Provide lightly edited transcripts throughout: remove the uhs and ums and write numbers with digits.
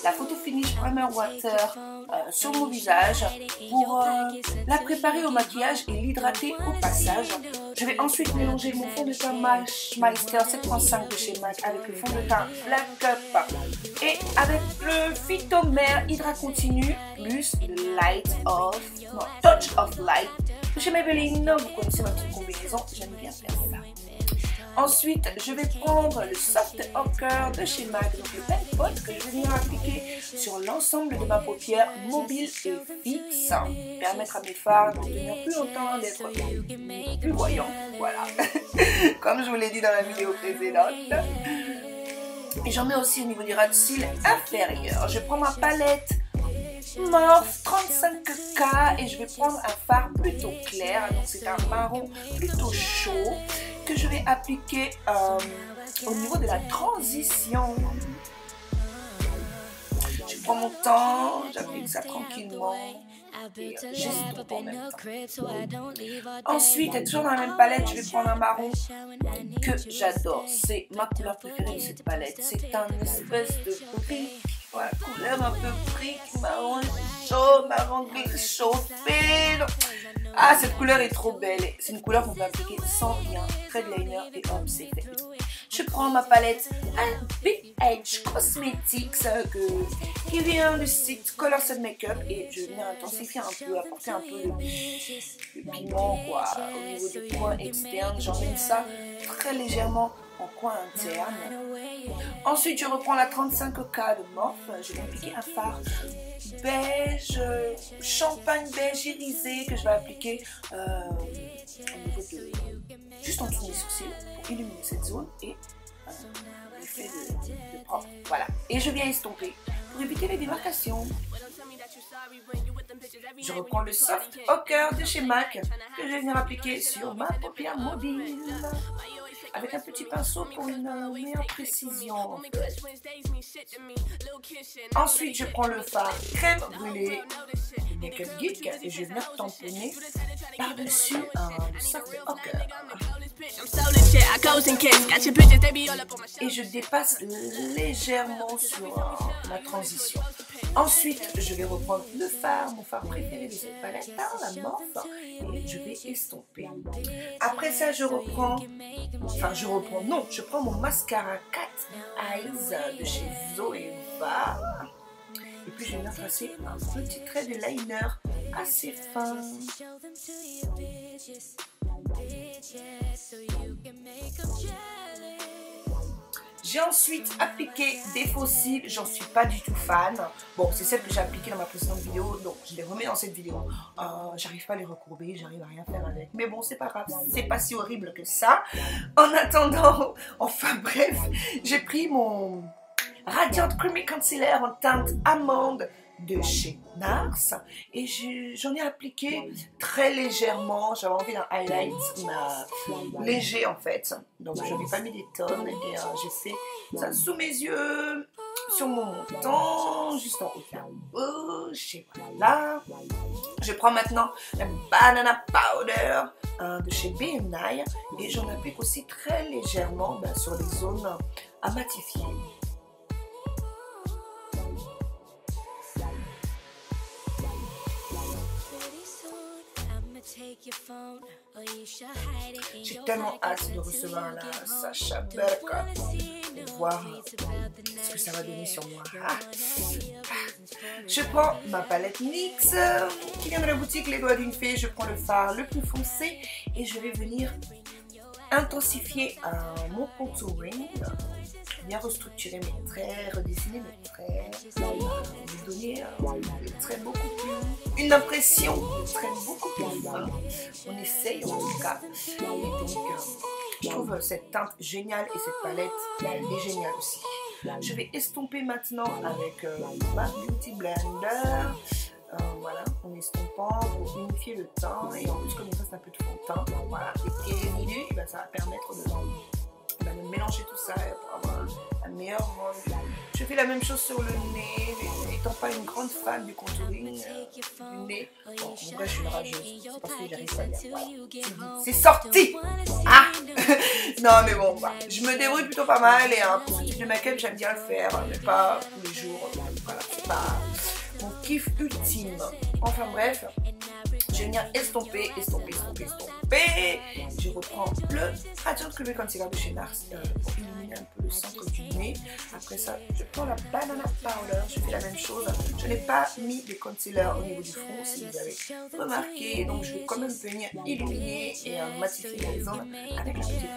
La photo finish primer water sur mon visage pour la préparer au maquillage et l'hydrater au passage. Je vais ensuite mélanger mon fond de teint Meister 7.5 de chez MAC avec le fond de teint Black Up et avec le Phytomère Hydra Continu plus Touch of Light de chez Maybelline. Vous connaissez ma petite combinaison, j'aime bien faire ça. Ensuite, je vais prendre le Soft Ochre de chez MAC, donc le pen pot que je vais venir appliquer sur l'ensemble de ma paupière mobile et fixe. Permettre à mes fards de tenir plus longtemps, d'être plus voyants. Voilà, comme je vous l'ai dit dans la vidéo précédente. Et j'en mets aussi au niveau du ras de cils inférieur. Je prends ma palette Morphe 35K et je vais prendre un fard plutôt clair, donc c'est un marron plutôt chaud que je vais appliquer au niveau de la transition. Je prends mon temps, j'applique ça tranquillement et j'estompe en même temps. Ensuite, toujours dans la même palette, je vais prendre un marron que j'adore. C'est ma couleur préférée de cette palette. C'est un espèce de brique. Voilà, couleur un peu brique, marron chaud, marron gris chauffé. Ah, cette couleur est trop belle. C'est une couleur qu'on peut appliquer sans rien. Trait de liner et hop, c'est fait. Je prends ma palette Big Edge Cosmetics qui vient du site Colors and Makeup et je viens intensifier un peu, apporter un peu de piment quoi, au niveau du coin externe. J'emmène ça très légèrement en coin interne. Ensuite, je reprends la 35K de Morphe. Je vais appliquer un fard beige, champagne beige irisé que je vais appliquer au niveau de juste en dessous des sourcils pour illuminer cette zone et l'effet de propre. Voilà. Et je viens estomper pour éviter les démarcations. Je reprends le Soft Ochre de chez MAC que je vais venir appliquer sur ma paupière mobile avec un petit pinceau pour une meilleure précision. Ensuite, je prends le fard crème brûlée du Makeup Geek et je vais venir tamponner par-dessus le Soft Ochre. Et je dépasse légèrement sur la transition. Ensuite, je vais reprendre le fard, mon fard préféré de cette palette, la Morphe, et je vais estomper. Après ça, je prends mon mascara Cat Eyes de chez Zoeva. Et puis, je vais venir tracer un petit trait de liner assez fin. J'ai ensuite appliqué des faux cils, j'en suis pas du tout fan. Bon, c'est celle que j'ai appliquée dans ma précédente vidéo, donc je les remets dans cette vidéo. J'arrive pas à les recourber, j'arrive à rien faire avec. Mais bon, c'est pas grave, c'est pas si horrible que ça. En attendant, enfin bref, j'ai pris mon Radiant Creamy Concealer en teinte amande de chez NARS et j'en ai appliqué très légèrement. J'avais envie d'un highlight léger en fait, donc je n'ai pas mis des tonnes et j'ai fait ça sous mes yeux, sur mon menton, juste en haut de la bouche et voilà. Je prends maintenant la Banana Powder de chez BNI et j'en applique aussi très légèrement sur les zones à matifier. J'ai tellement hâte de recevoir la Sacha Buttercup et voir ce que ça va donner sur moi. Je prends ma palette NYX qui vient de la boutique Les Doigts d'une Fée. Je prends le fard le plus foncé et je vais venir intensifier mon contouring, bien restructurer mes traits, redessiner mes traits, donner des traits beaucoup plus, une impression de traits beaucoup plus fin. On essaye en tout cas. Et donc, je trouve cette teinte géniale et cette palette est géniale aussi. Je vais estomper maintenant avec ma Beauty Blender. Voilà, en estompant pour unifier le teint. Et en plus, comme ça, c'est un peu de fond de teint. Voilà, et lumineux, et ben, ça va permettre de mélanger tout ça pour avoir un meilleur rendu. Je fais la même chose sur le nez, n'étant pas une grande fan du contouring du nez. Bon, en vrai, je suis une rageuse, c'est parce que j'arrive pas bien. Voilà. C'est sorti. Ah. Non, mais bon, bah, je me débrouille plutôt pas mal et pour ce type de make-up, j'aime bien le faire, mais pas tous les jours. Voilà, c'est pas mon kiff ultime. Enfin bref, je vais venir estomper. Je reprends le Radiant Creamy Concealer de chez NARS pour illuminer un peu le centre du nez. Après ça, je prends la Banana Powder. Je fais la même chose. Je n'ai pas mis de concealer au niveau du front, si vous avez remarqué. Donc je vais quand même venir illuminer et matifier les ongles avec la petite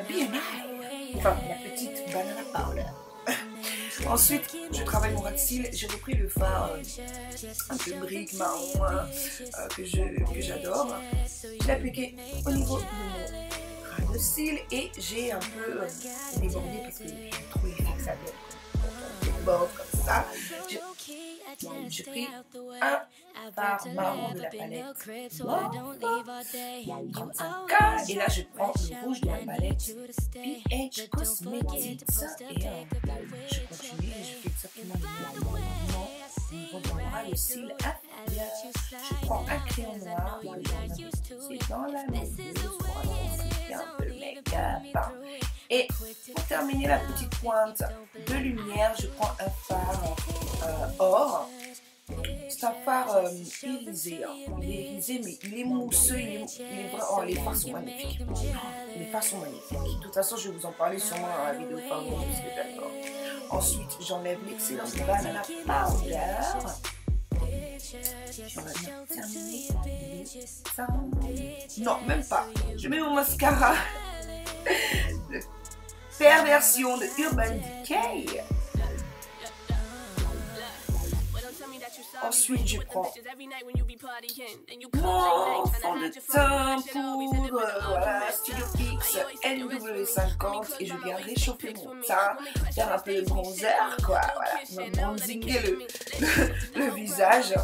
BMI. Enfin, la petite Banana Powder. Ensuite, je travaille mon ras de cils. J'ai repris le fard un peu brique marron que j'adore. Je l'ai appliqué au niveau de mon ras de cils et j'ai un peu débordé parce que j'ai trop l'effet que ça donne. Quand on déborde comme ça, j'ai pris un fard marron de la palette 35K et là je prends le rouge de la palette BH Cosmetics et je continue et je fais exactement le même mouvement au niveau de mon ras de cils inférieur. Je prends un crayon noir que j'investis dans la méduse pour intensifier un peu le make-up. Et pour terminer la petite pointe de lumière, je prends un fard or. C'est un fard irisé. Il est irisé, mais il est mousseux. Il est vraiment... Oh, les fards sont magnifiques. Les fards sont magnifiques. De toute façon, je vais vous en parler sûrement dans la vidéo favori parce que j'adore. Ensuite, j'enlève l'excellent Banana Powder. On va bien terminer ça. Non, même pas. Je mets mon mascara de Perversion de Urban Decay. Ensuite, je prends mon fond de teint poudre, voilà, Studio Fix NW50 et je viens réchauffer mon teint, faire un peu de bronzer, quoi, voilà, bronzinger le visage.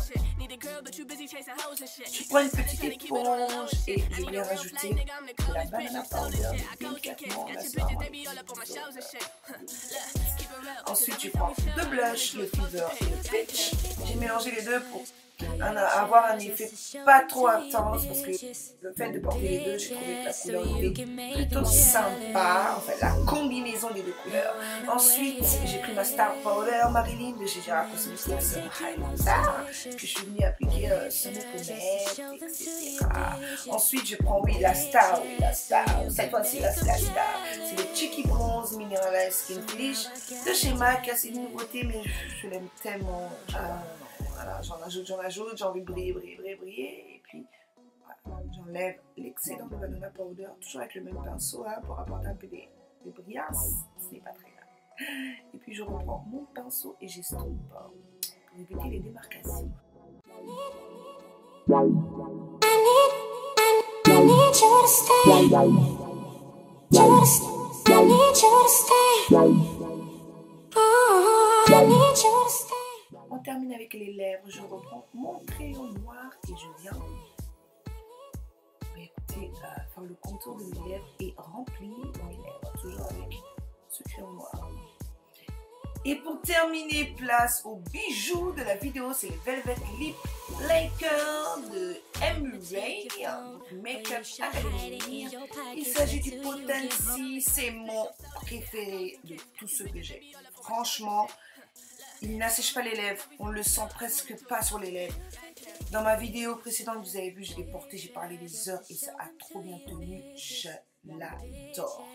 Je prends une petite éponge et je viens rajouter de la Banana Powder délicatement, là c'est vraiment ensuite, je prends deux blushs, le Fever et le Peach. J'ai mélangé les deux pour avoir un effet pas trop intense parce que le fait de porter les deux, j'ai trouvé que la couleur était plutôt sympa, en fait la combinaison des deux couleurs. Ensuite, j'ai pris ma Star Powder Marilyn de chez Gérard Cosmetics Highlighter que je suis venue appliquer sur mes pommettes, etc. Ensuite, je prends la Star, cette fois-ci la Star. C'est le Cheeky Bronze Mineralized Skin Finish de chez MAC. C'est une nouveauté, mais je l'aime tellement. Voilà, j'en ajoute, j'ai envie de briller, et puis voilà, j'enlève l'excédent de Banana Powder, toujours avec le même pinceau pour apporter un peu de brillance, ce n'est pas très grave. Et puis je reprends mon pinceau et j'estompe pour éviter les démarcations. On termine avec les lèvres, je reprends mon crayon noir et je viens faire le contour de mes lèvres et remplir mes lèvres, toujours avec ce crayon noir. Et pour terminer, place au bijou de la vidéo, c'est le Velvet Lip Lacquer de M-Ray, Makeup Academy. Il s'agit du Potency, c'est mon préféré de tous ceux que j'ai. Franchement, il n'assèche pas les lèvres, on le sent presque pas sur les lèvres. Dans ma vidéo précédente, vous avez vu, je l'ai porté, j'ai parlé des heures et ça a trop bien tenu, je l'adore.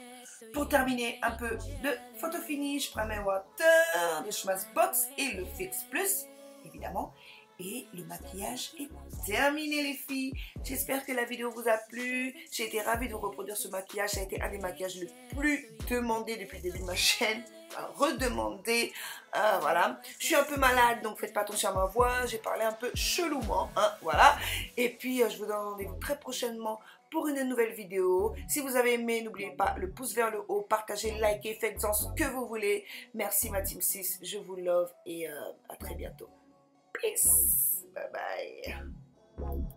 Pour terminer, un peu de photo finish, Primer Water, de Schmatzbox et le Fix Plus, évidemment. Et le maquillage est terminé les filles. J'espère que la vidéo vous a plu. J'ai été ravie de reproduire ce maquillage. Ça a été un des maquillages le plus demandé depuis le début de ma chaîne. Redemandé. Voilà. Je suis un peu malade, donc faites pas attention à ma voix. J'ai parlé un peu chelouement. Voilà. Et puis, je vous donne rendez-vous très prochainement pour une nouvelle vidéo. Si vous avez aimé, n'oubliez pas le pouce vers le haut, partagez, likez, faites-en ce que vous voulez. Merci ma team 6, je vous love et à très bientôt. Peace, bye bye.